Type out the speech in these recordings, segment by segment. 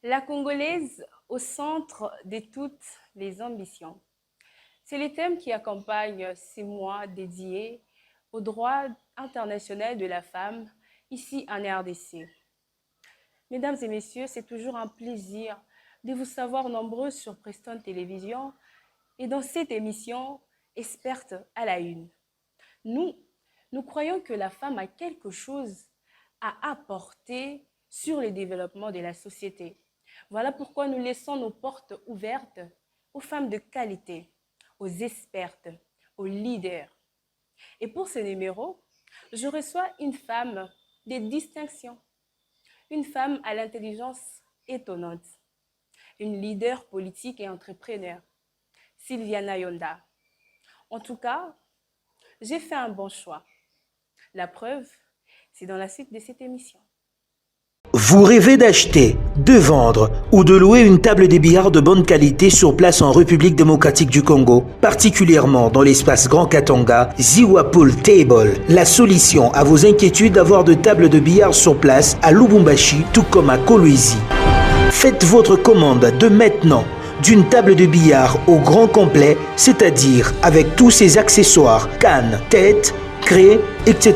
La Congolaise au centre de toutes les ambitions. C'est le thème qui accompagne ces mois dédiés aux droits internationaux de la femme ici en RDC. Mesdames et messieurs, c'est toujours un plaisir de vous savoir nombreux sur Preston Télévision et dans cette émission Experte à la une. Nous croyons que la femme a quelque chose à apporter sur le développement de la société. Voilà pourquoi nous laissons nos portes ouvertes aux femmes de qualité, aux expertes, aux leaders. Et pour ce numéro, je reçois une femme de distinction, une femme à l'intelligence étonnante, une leader politique et entrepreneur, Sylviana Yonda. En tout cas, j'ai fait un bon choix. La preuve, c'est dans la suite de cette émission. Vous rêvez d'acheter, de vendre ou de louer une table de billard de bonne qualité sur place en République démocratique du Congo, particulièrement dans l'espace Grand Katanga, Ziwa Pool Table, la solution à vos inquiétudes d'avoir de tables de billard sur place à Lubumbashi, tout comme à Kolwezi. Faites votre commande de maintenant d'une table de billard au grand complet, c'est-à-dire avec tous ses accessoires, cannes, têtes, craies, etc.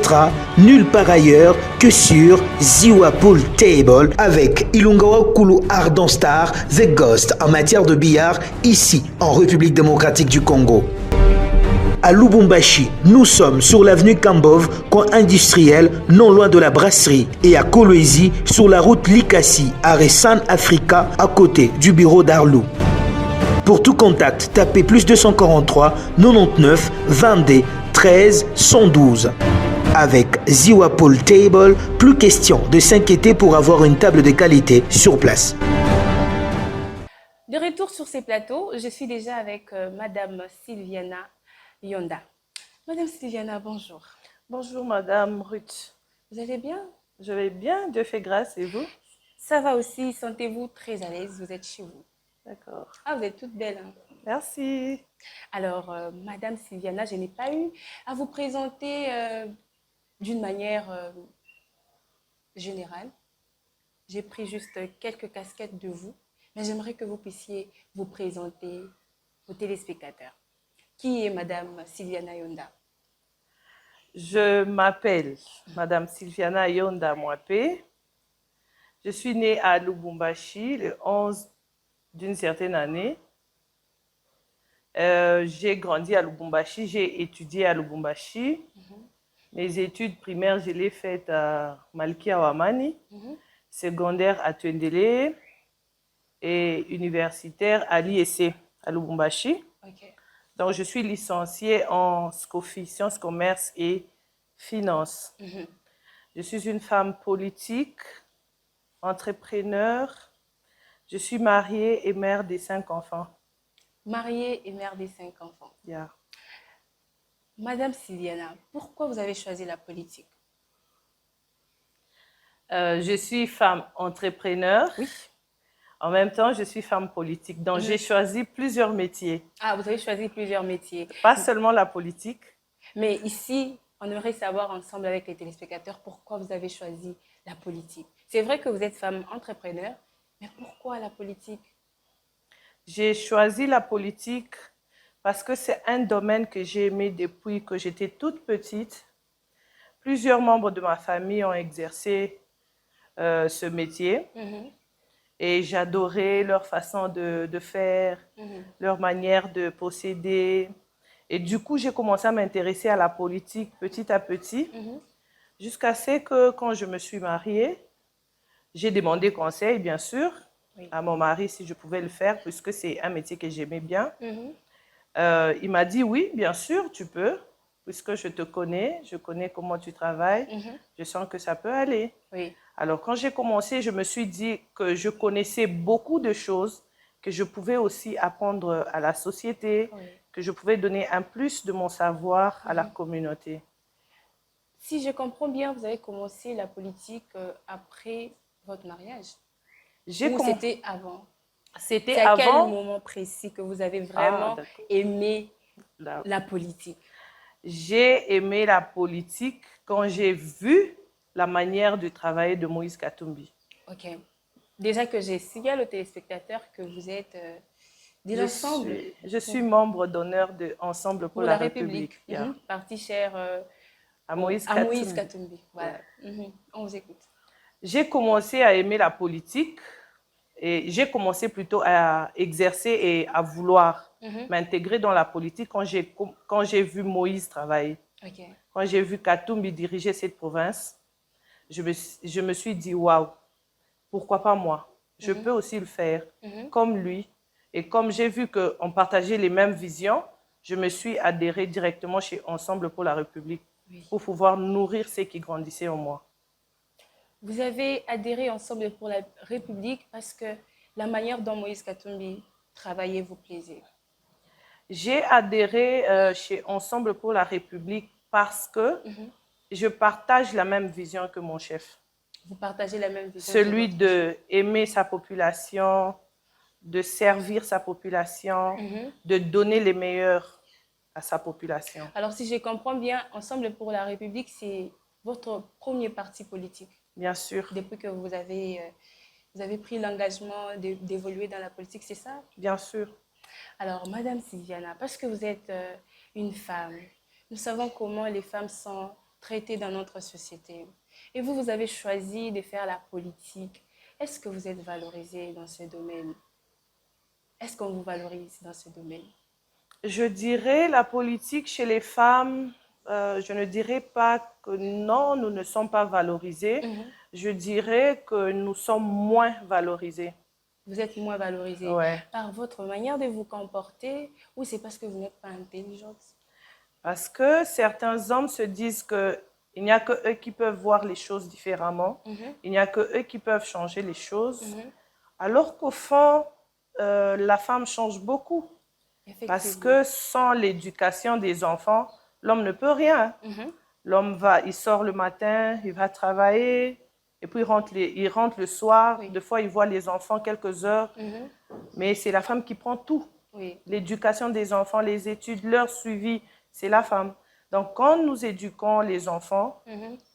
Nulle part ailleurs que sur Ziwa Pool Table avec Ilungawa Kulu Ardent Star, The Ghost en matière de billard ici en République démocratique du Congo. À Lubumbashi, nous sommes sur l'avenue Kambov, coin industriel, non loin de la brasserie, et à Kolwezi, sur la route Likasi, à San Africa, à côté du bureau d'Arlou. Pour tout contact, tapez plus 243 99 22 13 112. Avec Ziwa Pool Table, plus question de s'inquiéter pour avoir une table de qualité sur place. De retour sur ces plateaux, je suis déjà avec Madame Sylviana Yonda. Madame Sylviana, bonjour. Bonjour Madame Ruth. Vous allez bien? Je vais bien, Dieu fait grâce, et vous? Ça va aussi, sentez-vous très à l'aise, vous êtes chez vous. D'accord. Ah, vous êtes toute belle. Hein? Merci. Alors, Madame Sylviana, je n'ai pas eu à vous présenter d'une manière générale. J'ai pris juste quelques casquettes de vous, mais j'aimerais que vous puissiez vous présenter aux téléspectateurs. Qui est Madame Sylviana Yonda? Je m'appelle Madame Sylviana Yonda Mwapé. Je suis née à Lubumbashi le 11 d'une certaine année. J'ai grandi à Lubumbashi, j'ai étudié à Lubumbashi. Mes études primaires, je les faites à Malkia Wamani, secondaire à Tuendele et universitaire à l'IEC à Lubumbashi. Okay. Donc, je suis licenciée en SCOFI, Sciences, Commerce et Finances. Je suis une femme politique, entrepreneur. Je suis mariée et mère de 5 enfants. Mariée et mère de 5 enfants. Yeah. Madame Sylviana, pourquoi vous avez choisi la politique? Je suis femme entrepreneur. Oui. En même temps, je suis femme politique. Donc, j'ai choisi plusieurs métiers. Ah, vous avez choisi plusieurs métiers. Pas seulement la politique. Mais ici, on aimerait savoir ensemble avec les téléspectateurs pourquoi vous avez choisi la politique. C'est vrai que vous êtes femme entrepreneur, mais pourquoi la politique? J'ai choisi la politique parce que c'est un domaine que j'ai aimé depuis que j'étais toute petite. Plusieurs membres de ma famille ont exercé ce métier. Et j'adorais leur façon de faire, leur manière de posséder. Et du coup, j'ai commencé à m'intéresser à la politique petit à petit, jusqu'à ce que quand je me suis mariée, j'ai demandé conseil, bien sûr. Oui. à mon mari si je pouvais le faire, puisque c'est un métier que j'aimais bien. Mhm. Il m'a dit oui, bien sûr, tu peux, puisque je te connais, je connais comment tu travailles, Mhm. je sens que ça peut aller. Oui. Alors, quand j'ai commencé, je me suis dit que je connaissais beaucoup de choses, que je pouvais aussi apprendre à la société, Oui. que je pouvais donner un plus de mon savoir à la Mhm. communauté. Si je comprends bien, vous avez commencé la politique après votre mariage J'ai ou comm... c'était avant? C'était C'est à quel avant. moment précis que vous avez Ah, vraiment d'accord. aimé Là. la politique? J'ai aimé la politique quand j'ai vu la manière de travailler de Moïse Katumbi. Ok. Déjà que j'ai signalé aux téléspectateurs que vous êtes de l'ensemble Je suis membre d'honneur de Ensemble pour pour la la République, République, yeah. parti cher À Moïse à Moïse Katumbi. Katumbi. Voilà. Ouais. On vous écoute. J'ai commencé à aimer la politique et j'ai commencé plutôt à exercer et à vouloir m'intégrer dans la politique quand j'ai vu Moïse travailler. Ok. Quand j'ai vu Katumbi diriger cette province, je me suis dit, waouh, pourquoi pas moi? Je peux aussi le faire comme lui. Et comme j'ai vu qu'on partageait les mêmes visions, je me suis adhérée directement chez Ensemble pour la République Oui. pour pouvoir nourrir ceux qui grandissaient en moi. Vous avez adhéré Ensemble pour la République parce que la manière dont Moïse Katumbi travaillait vous plaisait. J'ai adhéré chez Ensemble pour la République parce que je partage la même vision que mon chef. Vous partagez la même vision Celui que votre chef. d'aimer sa population, de servir sa population, de donner les meilleurs à sa population. Alors, si je comprends bien, Ensemble pour la République, c'est votre premier parti politique. Bien sûr. Depuis que vous avez pris l'engagement d'évoluer dans la politique, c'est ça? Bien sûr. Alors, Madame Sylviana, parce que vous êtes une femme, nous savons comment les femmes sont traitées dans notre société. Et vous, vous avez choisi de faire la politique. Est-ce que vous êtes valorisée dans ce domaine? Est-ce qu'on vous valorise dans ce domaine? Je dirais la politique chez les femmes, je ne dirais pas que non, nous ne sommes pas valorisés. Je dirais que nous sommes moins valorisés. Vous êtes moins valorisée par votre manière de vous comporter ou c'est parce que vous n'êtes pas intelligente? Parce que certains hommes se disent qu'il n'y a que eux qui peuvent voir les choses différemment. Il n'y a que eux qui peuvent changer les choses. Alors qu'au fond, la femme change beaucoup. Parce que sans l'éducation des enfants, l'homme ne peut rien. L'homme il sort le matin, il va travailler, et puis il rentre le soir. Des fois, il voit les enfants quelques heures. Mais c'est la femme qui prend tout. L'éducation des enfants, les études, leur suivi, c'est la femme. Donc, quand nous éduquons les enfants,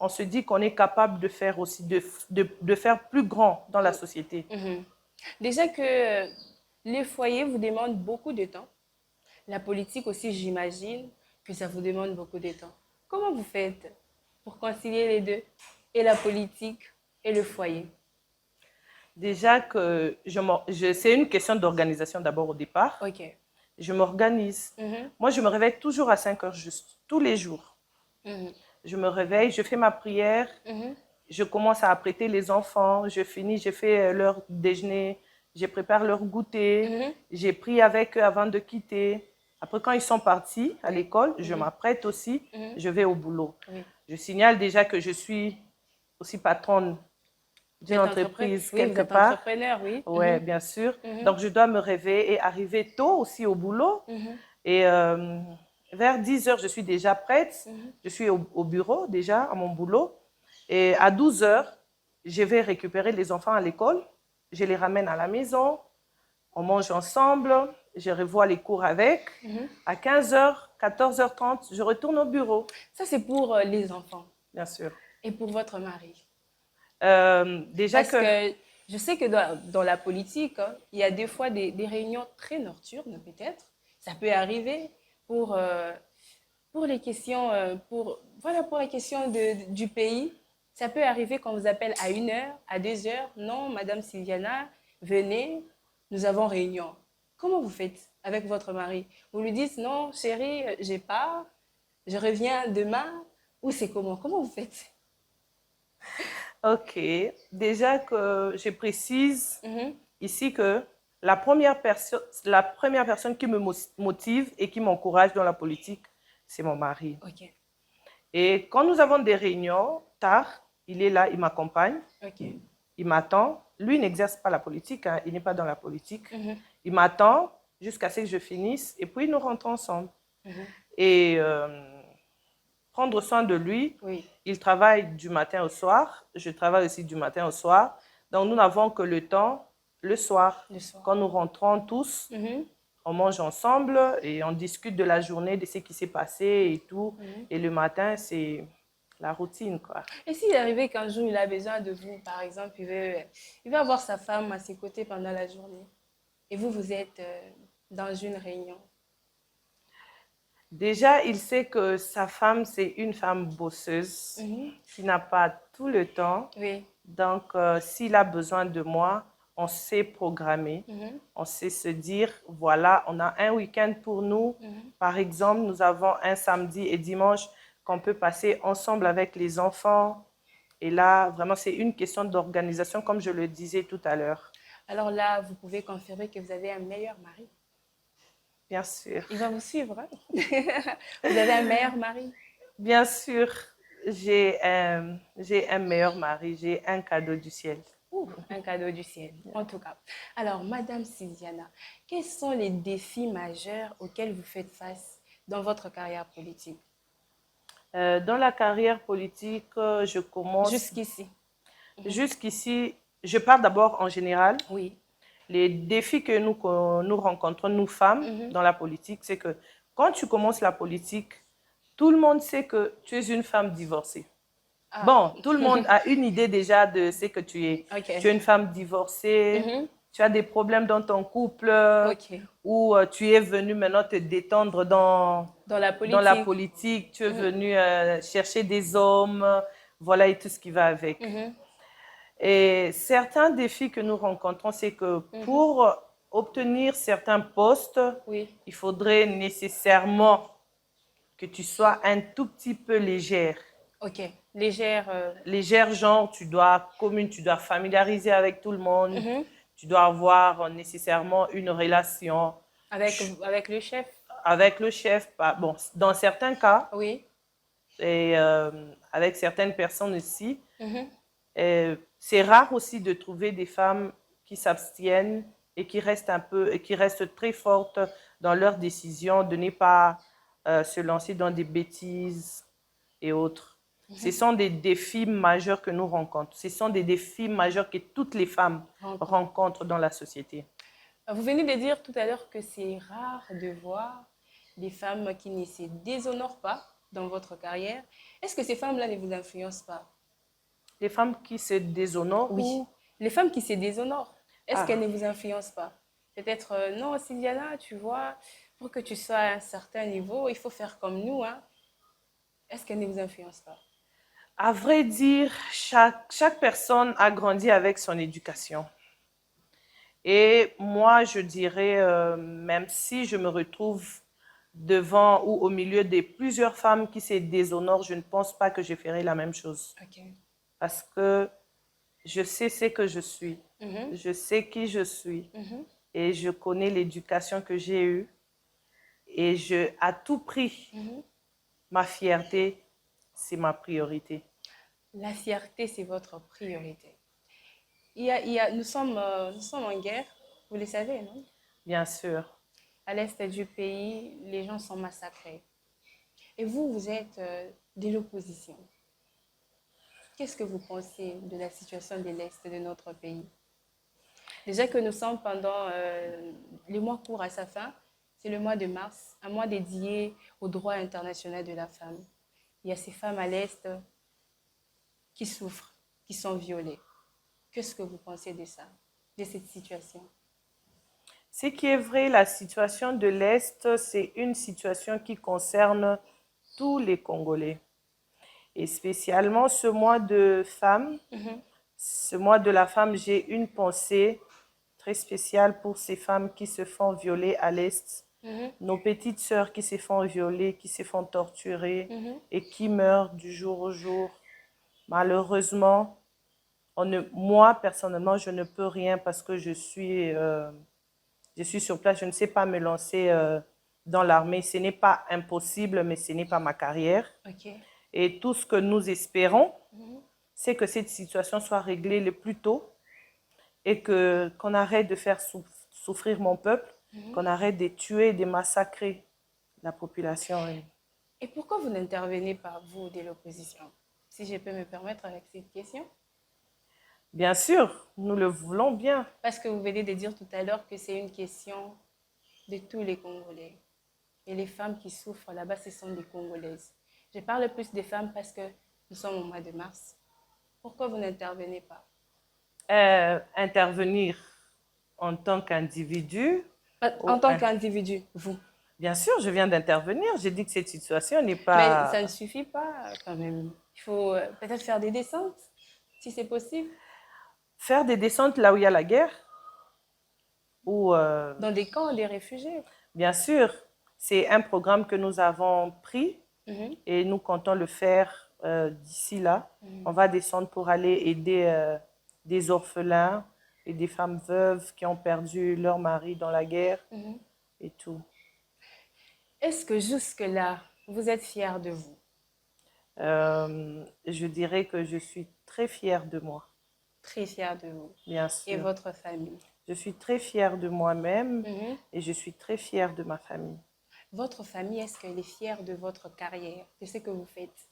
on se dit qu'on est capable de faire aussi, de faire plus grand dans la société. Déjà que les foyers vous demandent beaucoup de temps. La politique aussi, j'imagine que ça vous demande beaucoup de temps. Comment vous faites pour concilier les deux, et la politique et le foyer? Déjà que c'est une question d'organisation d'abord au départ. Ok. Je m'organise. Moi, je me réveille toujours à 5 heures juste, tous les jours. Je me réveille, je fais ma prière, je commence à apprêter les enfants, je finis, je fais leur déjeuner, je prépare leur goûter, j'ai pris avec eux avant de quitter. Après, quand ils sont partis à l'école, je m'apprête aussi, je vais au boulot. Je signale déjà que je suis aussi patronne d'une entreprise quelque part. Vous êtes entrepreneur, oui. Oui, bien sûr. Donc, je dois me réveiller et arriver tôt aussi au boulot. Et vers 10 heures, je suis déjà prête. Je suis au bureau déjà, à mon boulot. Et à 12 heures, je vais récupérer les enfants à l'école. Je les ramène à la maison. On mange ensemble. Je revois les cours avec. À 15 heures, 14h30, je retourne au bureau. Ça, c'est pour les enfants. Bien sûr. Et pour votre mari? Déjà parce que je sais que dans la politique, il y a des fois des réunions très nocturnes, peut-être. Ça peut arriver pour les questions, pour les questions du pays. Ça peut arriver qu'on vous appelle à 1h, à 2h. Non, Madame Sylviana, venez, nous avons réunion. Comment vous faites avec votre mari? Vous lui dites, non, chérie, j'ai pas, je reviens demain. Ou c'est comment? Comment vous faites? Ok. Déjà que je précise ici que la première personne qui me motive et qui m'encourage dans la politique, c'est mon mari. Ok. Et quand nous avons des réunions, tard, il est là, il m'accompagne, Ok. il m'attend. Lui, il n'exerce pas la politique, hein, il n'est pas dans la politique. Mhm. Il m'attend jusqu'à ce que je finisse et puis nous rentrons ensemble. Mhm. Et prendre soin de lui, Oui. il travaille du matin au soir, je travaille aussi du matin au soir. Donc nous n'avons que le temps le soir. Le soir. Quand nous rentrons tous, Mhm. on mange ensemble et on discute de la journée, de ce qui s'est passé et tout. Mhm. Et le matin, c'est la routine, quoi. Et s'il est arrivé qu'un jour il a besoin de vous, par exemple, il veut avoir sa femme à ses côtés pendant la journée, et vous êtes dans une réunion. Déjà, il sait que sa femme, c'est une femme bosseuse Mhm. qui n'a pas tout le temps. Oui. Donc, s'il a besoin de moi, on sait programmer. Mhm. On sait se dire, voilà, on a un week-end pour nous. Mhm. Par exemple, nous avons un samedi et dimanche qu'on peut passer ensemble avec les enfants. Et là, vraiment, c'est une question d'organisation, comme je le disais tout à l'heure. Alors là, vous pouvez confirmer que vous avez un meilleur mari. Bien sûr. Il va vous suivre, hein? Vous avez un meilleur mari. Bien sûr, j'ai un meilleur mari, j'ai un cadeau du ciel. Ouh, un cadeau du ciel, en tout cas. Alors, Madame Cyziana, quels sont les défis majeurs auxquels vous faites face dans votre carrière politique? Dans la carrière politique, je commence... Jusqu'ici. Jusqu'ici, je parle d'abord en général. Oui. Les défis que nous rencontrons, nous femmes, dans la politique, c'est que quand tu commences la politique, tout le monde sait que tu es une femme divorcée. Ah. Bon, tout le monde a une idée déjà de ce que tu es. Ok. Tu es une femme divorcée, tu as des problèmes dans ton couple, Ok. ou tu es venu maintenant te détendre dans la la politique, tu es venu chercher des hommes, voilà, et tout ce qui va avec. Et certains défis que nous rencontrons, c'est que pour obtenir certains postes, Oui. il faudrait nécessairement que tu sois un tout petit peu légère. Ok. Légère. Légère, genre, tu dois familiariser avec tout le monde, tu dois avoir nécessairement une relation. Avec le chef. Avec le chef, bon, dans certains cas, Oui. et avec certaines personnes aussi. C'est rare aussi de trouver des femmes qui s'abstiennent et qui restent très fortes dans leurs décisions, de ne pas se lancer dans des bêtises et autres. Ce sont des défis majeurs que nous rencontrons. Ce sont des défis majeurs que toutes les femmes rencontrent dans la société. Vous venez de dire tout à l'heure que c'est rare de voir des femmes qui ne se déshonorent pas dans votre carrière. Est-ce que ces femmes-là ne vous influencent pas? Les femmes qui se déshonorent? Oui. Les femmes qui se déshonorent, est-ce qu'elles ne vous influencent pas? Peut-être, non, Cyziana, tu vois, pour que tu sois à un certain niveau, il faut faire comme nous, hein. Est-ce qu'elles ne vous influencent pas? À vrai dire, chaque personne a grandi avec son éducation. Et moi, je dirais, même si je me retrouve devant ou au milieu de plusieurs femmes qui se déshonorent, je ne pense pas que je ferai la même chose. Okay. Parce que je sais ce que je suis, je sais qui je suis, et je connais l'éducation que j'ai eue. Et à tout prix, ma fierté, c'est ma priorité. La fierté, c'est votre priorité. Nous sommes en guerre, vous le savez, non? Bien sûr. À l'est du pays, les gens sont massacrés. Et vous êtes de l'opposition. Qu'est-ce que vous pensez de la situation de l'est de notre pays? Déjà que nous sommes pendant le mois court à sa fin, c'est le mois de mars, un mois dédié au droit international de la femme. Il y a ces femmes à l'est qui souffrent, qui sont violées. Qu'est-ce que vous pensez de ça, de cette situation? Ce qui est vrai, la situation de l'Est, c'est une situation qui concerne tous les Congolais. Et spécialement ce mois de femme, ce mois de la femme, j'ai une pensée très spéciale pour ces femmes qui se font violer à l'Est. Nos petites sœurs qui se font violer, qui se font torturer et qui meurent du jour au jour. Malheureusement, Moi, personnellement, je ne peux rien parce que je suis sur place. Je ne sais pas me lancer dans l'armée. Ce n'est pas impossible, mais ce n'est pas ma carrière. Ok. Et tout ce que nous espérons, c'est que cette situation soit réglée le plus tôt et qu'on arrête de faire souffrir mon peuple, qu'on arrête de tuer et de massacrer la population. Et pourquoi vous n'intervenez pas, vous, de l'opposition? Si je peux me permettre avec cette question. Bien sûr, nous le voulons bien. Parce que vous venez de dire tout à l'heure que c'est une question de tous les Congolais. Et les femmes qui souffrent là-bas, ce sont des Congolaises. Je parle plus des femmes parce que nous sommes au mois de mars. Pourquoi vous n'intervenez pas? Intervenir en tant qu'individu. En tant qu'individu, vous. Bien sûr, je viens d'intervenir. J'ai dit que cette situation n'est pas... Mais ça ne suffit pas quand même. Il faut peut-être faire des descentes, si c'est possible. Faire des descentes là où il y a la guerre ou dans des camps, des réfugiés. Bien sûr, c'est un programme que nous avons pris et nous comptons le faire d'ici là. On va descendre pour aller aider des orphelins et des femmes veuves qui ont perdu leur mari dans la guerre et tout. Est-ce que jusque-là, vous êtes fière de vous? Je dirais que je suis très fière de moi. Très fière de vous. Bien sûr. Et votre famille? Je suis très fière de moi-même et je suis très fière de ma famille. Votre famille, est-ce qu'elle est fière de votre carrière, de ce que vous faites?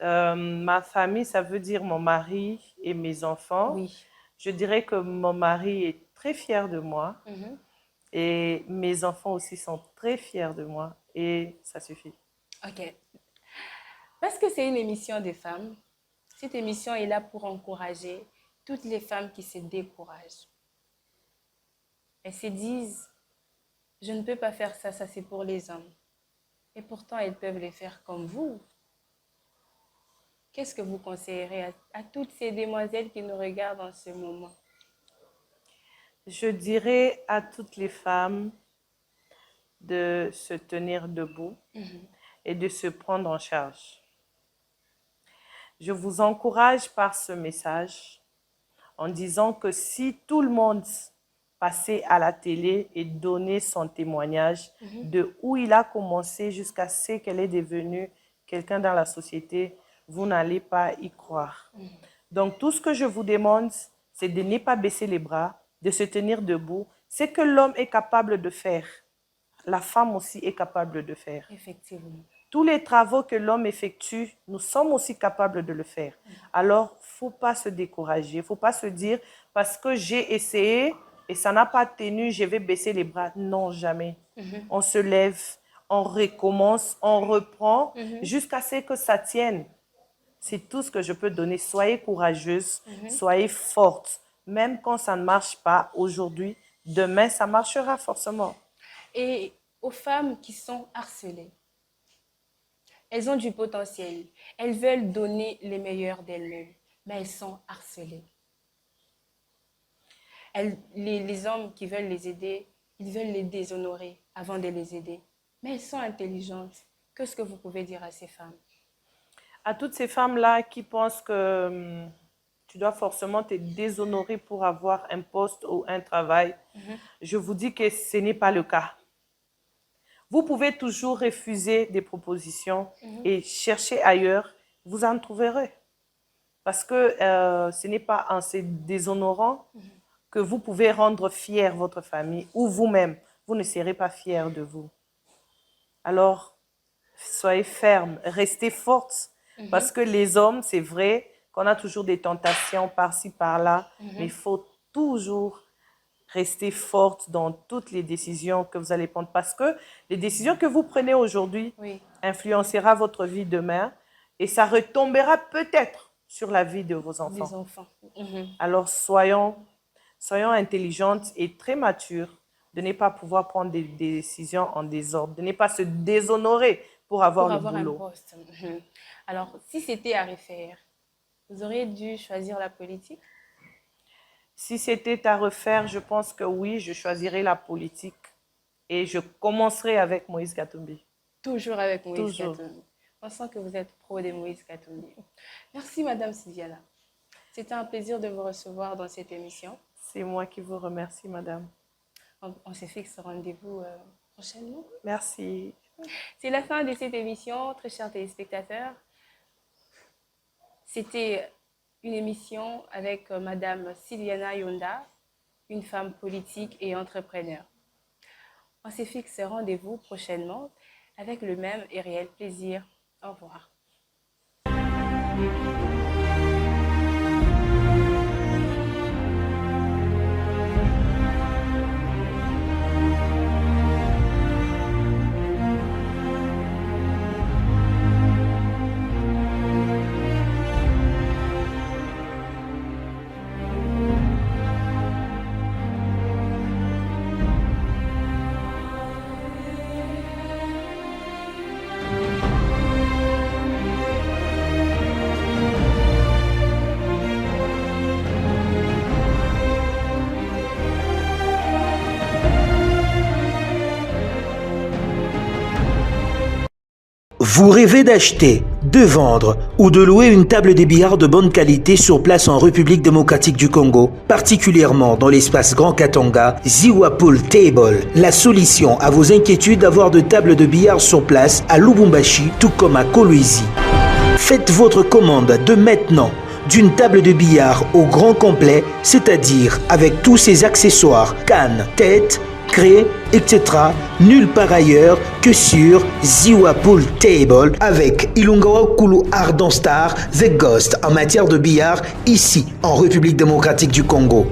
Ma famille, ça veut dire mon mari et mes enfants. Oui. Je dirais que mon mari est très fier de moi et mes enfants aussi sont très fiers de moi et ça suffit. Ok. Parce que c'est une émission des femmes, cette émission est là pour encourager toutes les femmes qui se découragent. Elles se disent, je ne peux pas faire ça, ça c'est pour les hommes. Et pourtant, elles peuvent les faire comme vous. Qu'est-ce que vous conseillerez à toutes ces demoiselles qui nous regardent en ce moment? Je dirais à toutes les femmes de se tenir debout et de se prendre en charge. Je vous encourage par ce message en disant que si tout le monde passait à la télé et donnait son témoignage de où il a commencé jusqu'à ce qu'elle est devenue quelqu'un dans la société, vous n'allez pas y croire. Donc tout ce que je vous demande, c'est de ne pas baisser les bras, de se tenir debout. Ce que l'homme est capable de faire, la femme aussi est capable de faire. Effectivement. Tous les travaux que l'homme effectue, nous sommes aussi capables de le faire. Alors, il ne faut pas se décourager. Il ne faut pas se dire, parce que j'ai essayé et ça n'a pas tenu, je vais baisser les bras. Non, jamais. On se lève, on recommence, on reprend jusqu'à ce que ça tienne. C'est tout ce que je peux donner. Soyez courageuse, soyez forte. Même quand ça ne marche pas aujourd'hui, demain, ça marchera forcément. Et aux femmes qui sont harcelées, elles ont du potentiel. Elles veulent donner le meilleur d'elles-mêmes, mais elles sont harcelées. Les hommes qui veulent les aider, ils veulent les déshonorer avant de les aider. Mais elles sont intelligentes. Qu'est-ce que vous pouvez dire à ces femmes? À toutes ces femmes-là qui pensent que tu dois forcément te déshonorer pour avoir un poste ou un travail, je vous dis que ce n'est pas le cas. Vous pouvez toujours refuser des propositions et chercher ailleurs, vous en trouverez. Parce que ce n'est pas en se déshonorant que vous pouvez rendre fière votre famille ou vous-même. Vous ne serez pas fier de vous. Alors, soyez ferme, restez forte. Parce que les hommes, c'est vrai qu'on a toujours des tentations par-ci, par-là, mais il faut toujours rester forte dans toutes les décisions que vous allez prendre. Parce que les décisions que vous prenez aujourd'hui influencera votre vie demain et ça retombera peut-être sur la vie de vos enfants. Des enfants. Alors, soyons intelligentes et très matures de ne pas pouvoir prendre des décisions en désordre, de ne pas se déshonorer pour avoir le boulot. Un poste. Alors, si c'était à refaire, vous auriez dû choisir la politique? Si c'était à refaire, je pense que oui, je choisirais la politique et je commencerai avec Moïse Katumbi. Toujours avec Moïse Katumbi. On sent que vous êtes pro de Moïse Katumbi. Merci, Madame Sylviana. C'était un plaisir de vous recevoir dans cette émission. C'est moi qui vous remercie, madame. On s'est fixé rendez-vous prochainement. Merci. C'est la fin de cette émission, très chers téléspectateurs. C'était une émission avec Madame Sylviana Yonda, une femme politique et entrepreneur. On s'est fixé rendez-vous prochainement avec le même et réel plaisir. Au revoir. Vous rêvez d'acheter, de vendre ou de louer une table de billard de bonne qualité sur place en République démocratique du Congo, particulièrement dans l'espace Grand Katanga, Ziwa Pool Table, la solution à vos inquiétudes d'avoir de tables de billard sur place à Lubumbashi tout comme à Kolwezi. Faites votre commande de maintenant d'une table de billard au grand complet, c'est-à-dire avec tous ses accessoires, cannes, têtes, craies, etc. Nulle part ailleurs que sur Ziwa Pool Table avec Ilungawa Kulu Ardent Star, The Ghost en matière de billard ici en République démocratique du Congo.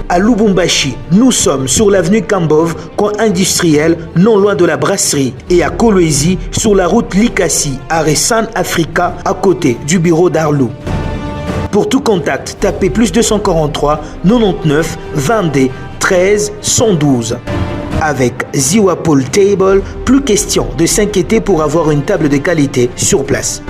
À Lubumbashi, nous sommes sur l'avenue Kambov, coin industriel, non loin de la brasserie, et à Kolwezi, sur la route Likasi, arrêt San Africa, à côté du bureau d'Arlou. Pour tout contact, tapez plus 243 99 22 13 112. Avec Ziwa Pool Table, plus question de s'inquiéter pour avoir une table de qualité sur place.